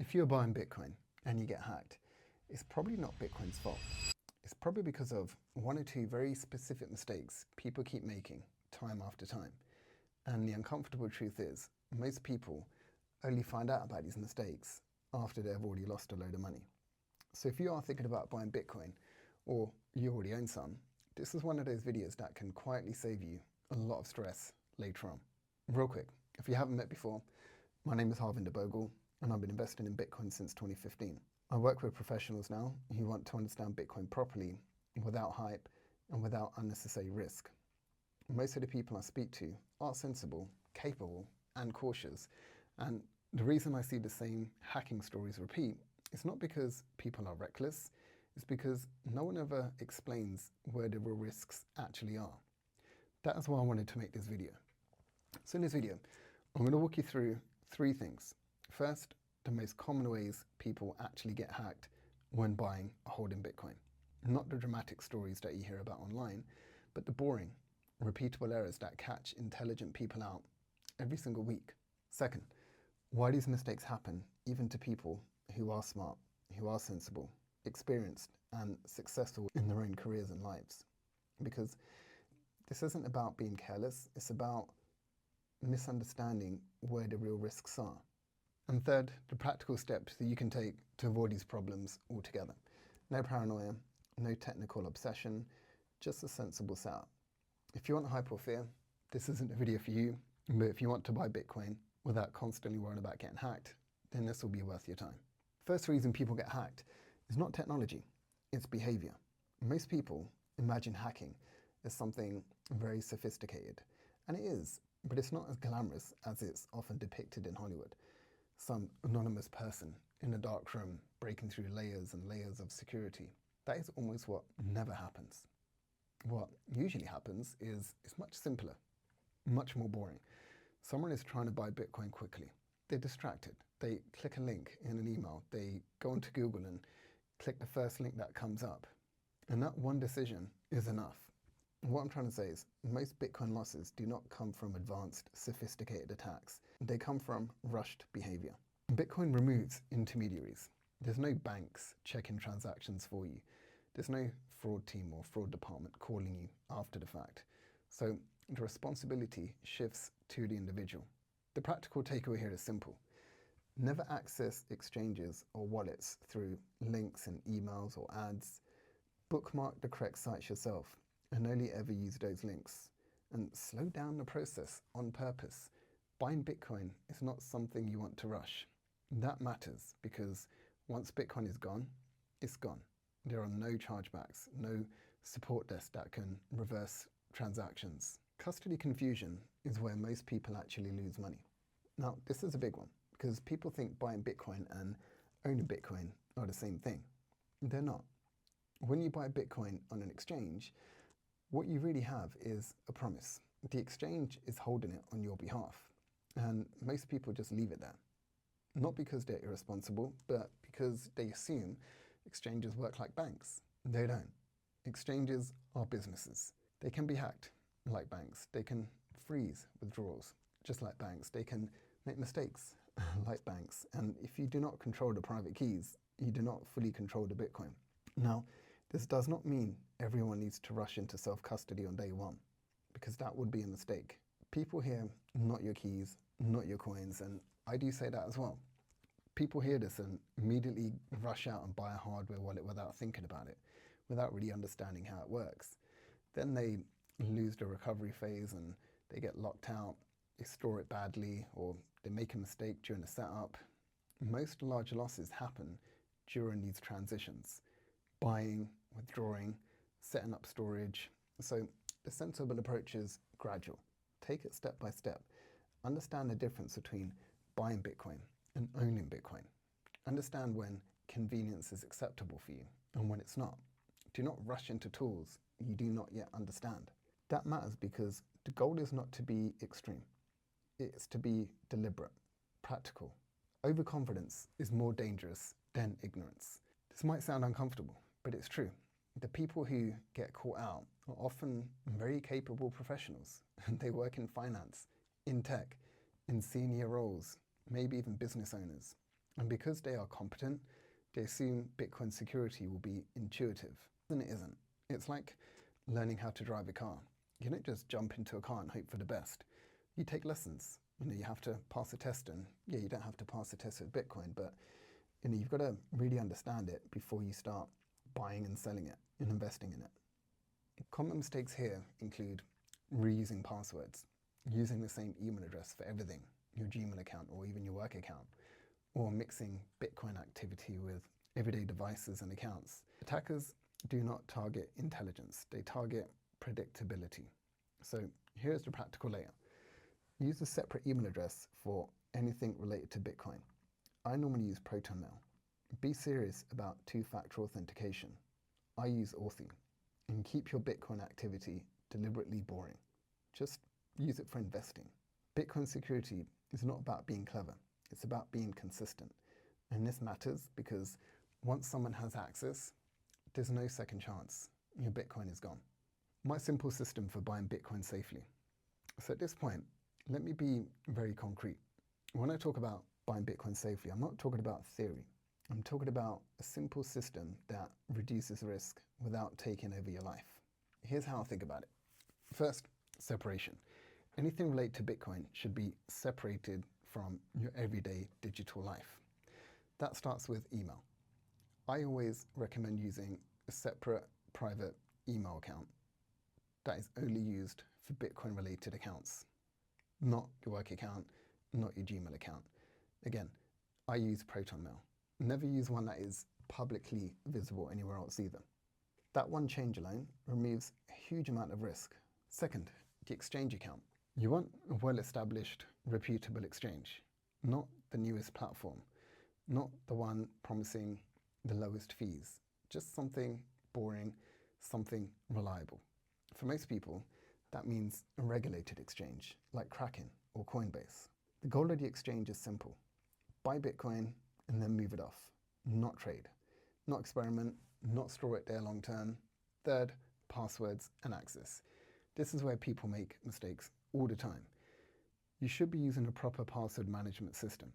If you're buying Bitcoin and you get hacked, it's probably not Bitcoin's fault. It's probably because of one or two very specific mistakes people keep making time after time. And the uncomfortable truth is, most people only find out about these mistakes after they've already lost a load of money. So if you are thinking about buying Bitcoin, or you already own some, this is one of those videos that can quietly save you a lot of stress later on. Real quick, if you haven't met before, my name is Harvinder Bogle, and I've been investing in Bitcoin since 2015. I work with professionals now who want to understand Bitcoin properly, without hype and without unnecessary risk. Most of the people I speak to are sensible, capable, and cautious. And the reason I see the same hacking stories repeat is not because people are reckless, it's because no one ever explains where the real risks actually are. That is why I wanted to make this video. So in this video, I'm going to walk you through three things. First, the most common ways people actually get hacked when buying or holding Bitcoin. Not the dramatic stories that you hear about online, but the boring, repeatable errors that catch intelligent people out every single week. Second, why these mistakes happen even to people who are smart, who are sensible, experienced, and successful in their own careers and lives. Because this isn't about being careless, it's about misunderstanding where the real risks are. And third, the practical steps that you can take to avoid these problems altogether. No paranoia, no technical obsession, just a sensible setup. If you want hype or fear, this isn't a video for you, but if you want to buy Bitcoin without constantly worrying about getting hacked, then this will be worth your time. First reason people get hacked is not technology, it's behavior. Most people imagine hacking as something very sophisticated, and it is, but it's not as glamorous as it's often depicted in Hollywood. Some anonymous person in a dark room breaking through layers and layers of security. That is almost what never happens. What usually happens is it's much simpler, much more boring. Someone is trying to buy Bitcoin quickly. They're distracted. They click a link in an email. They go onto Google and click the first link that comes up. And that one decision is enough. What I'm trying to say is most Bitcoin losses do not come from advanced, sophisticated attacks. They come from rushed behavior. Bitcoin removes intermediaries. There's no banks checking transactions for you. There's no fraud team or fraud department calling you after the fact. So the responsibility shifts to the individual. The practical takeaway here is simple. Never access exchanges or wallets through links and emails or ads. Bookmark the correct sites yourself and only ever use those links. And slow down the process on purpose. Buying Bitcoin is not something you want to rush. That matters because once Bitcoin is gone, it's gone. There are no chargebacks, no support desk that can reverse transactions. Custody confusion is where most people actually lose money. Now, this is a big one because people think buying Bitcoin and owning Bitcoin are the same thing. They're not. When you buy Bitcoin on an exchange, what you really have is a promise. The exchange is holding it on your behalf, and most people just leave it there. Not because they're irresponsible, but because they assume exchanges work like banks. They don't. Exchanges are businesses. They can be hacked like banks. They can freeze withdrawals just like banks. They can make mistakes like banks. And if you do not control the private keys, you do not fully control the Bitcoin. Now, this does not mean everyone needs to rush into self-custody on day one, because that would be a mistake. People hear, not your keys, not your coins, and I do say that as well. People hear this and immediately rush out and buy a hardware wallet without thinking about it, without really understanding how it works. Then they lose the recovery phase and they get locked out, they store it badly, or they make a mistake during the setup. Most large losses happen during these transitions. Buying, withdrawing, setting up storage. So the sensible approach is gradual. Take it step by step. Understand the difference between buying Bitcoin and owning Bitcoin. Understand when convenience is acceptable for you and when it's not. Do not rush into tools you do not yet understand. That matters because the goal is not to be extreme. It's to be deliberate, practical. Overconfidence is more dangerous than ignorance. This might sound uncomfortable, but it's true. The people who get caught out are often very capable professionals. They work in finance, in tech, in senior roles, maybe even business owners. And because they are competent, they assume Bitcoin security will be intuitive. And it isn't. It's like learning how to drive a car. You don't just jump into a car and hope for the best. You take lessons. You have to pass a test, and yeah, you don't have to pass a test with Bitcoin, but you've got to really understand it before you start buying and selling it and investing in it. Common mistakes here include reusing passwords, using the same email address for everything, your Gmail account or even your work account, or mixing Bitcoin activity with everyday devices and accounts. Attackers do not target intelligence, they target predictability. So here's the practical layer. Use a separate email address for anything related to Bitcoin. I normally use ProtonMail. Be serious about two-factor authentication. I use Authy. And keep your Bitcoin activity deliberately boring. Just use it for investing. Bitcoin security is not about being clever. It's about being consistent. And this matters because once someone has access, there's no second chance. Your Bitcoin is gone. My simple system for buying Bitcoin safely. So at this point, let me be very concrete. When I talk about buying Bitcoin safely, I'm not talking about theory. I'm talking about a simple system that reduces risk without taking over your life. Here's how I think about it. First, separation. Anything related to Bitcoin should be separated from your everyday digital life. That starts with email. I always recommend using a separate private email account that is only used for Bitcoin related accounts. Not your work account, not your Gmail account. Again, I use ProtonMail. Never use one that is publicly visible anywhere else either. That one change alone removes a huge amount of risk. Second, the exchange account. You want a well-established, reputable exchange, not the newest platform, not the one promising the lowest fees, just something boring, something reliable. For most people, that means a regulated exchange, like Kraken or Coinbase. The goal of the exchange is simple. Buy Bitcoin and then move it off. Not trade, not experiment, not store it there long term. Third, passwords and access. This is where people make mistakes all the time. You should be using a proper password management system.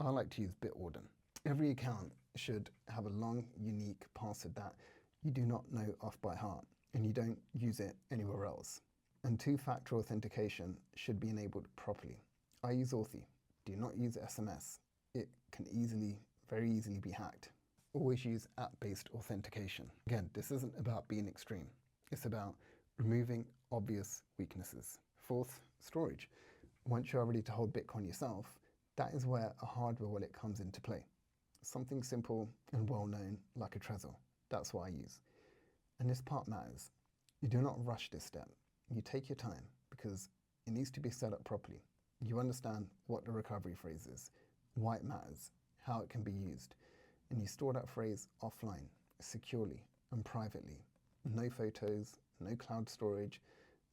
I like to use Bitwarden. Every account should have a long, unique password that you do not know off by heart and you don't use it anywhere else. And two-factor authentication should be enabled properly. I use Authy. Do not use SMS. It can very easily be hacked. Always use app-based authentication. Again, this isn't about being extreme. It's about removing obvious weaknesses. Fourth, storage. Once you're ready to hold Bitcoin yourself, that is where a hardware wallet comes into play. Something simple and well-known like a Trezor. That's what I use. And this part matters. You do not rush this step. You take your time because it needs to be set up properly. You understand what the recovery phrase is, why it matters, how it can be used, and you store that phrase offline, securely and privately. No photos, no cloud storage,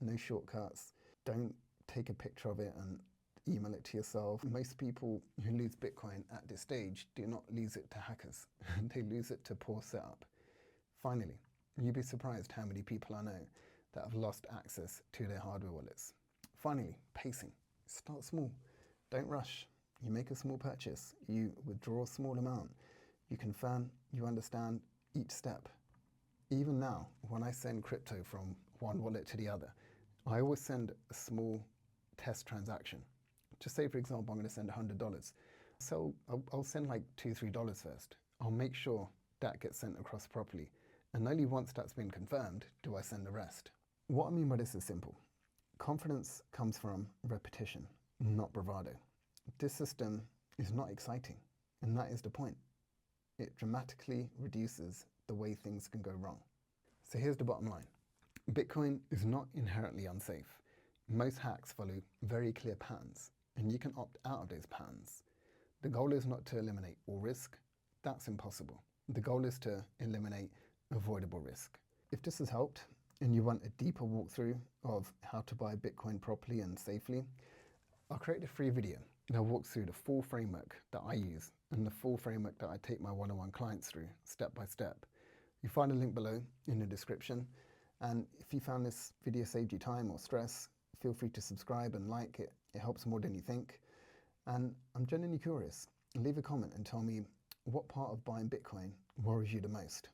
no shortcuts. Don't take a picture of it and email it to yourself. Most people who lose Bitcoin at this stage do not lose it to hackers. They lose it to poor setup. Finally, you'd be surprised how many people I know that have lost access to their hardware wallets. Finally, pacing. Start small. Don't rush. You make a small purchase. You withdraw a small amount. You confirm, you understand each step. Even now, when I send crypto from one wallet to the other, I always send a small test transaction. Just say, for example, I'm going to send $100. So I'll send like $2, $3 first. I'll make sure that gets sent across properly. And only once that's been confirmed do I send the rest. What I mean by this is simple. Confidence comes from repetition, not bravado. This system is not exciting, and that is the point. It dramatically reduces the way things can go wrong. So here's the bottom line. Bitcoin is not inherently unsafe. Most hacks follow very clear patterns, and you can opt out of those patterns. The goal is not to eliminate all risk. That's impossible. The goal is to eliminate avoidable risk. If this has helped, and you want a deeper walkthrough of how to buy Bitcoin properly and safely, I'll create a free video that walks through the full framework that I use and the full framework that I take my one-on-one clients through step by step. You find a link below in the description, and if you found this video saved you time or stress, feel free to subscribe and like it. It helps more than you think. And I'm genuinely curious. leave a comment and tell me what part of buying Bitcoin worries you the most.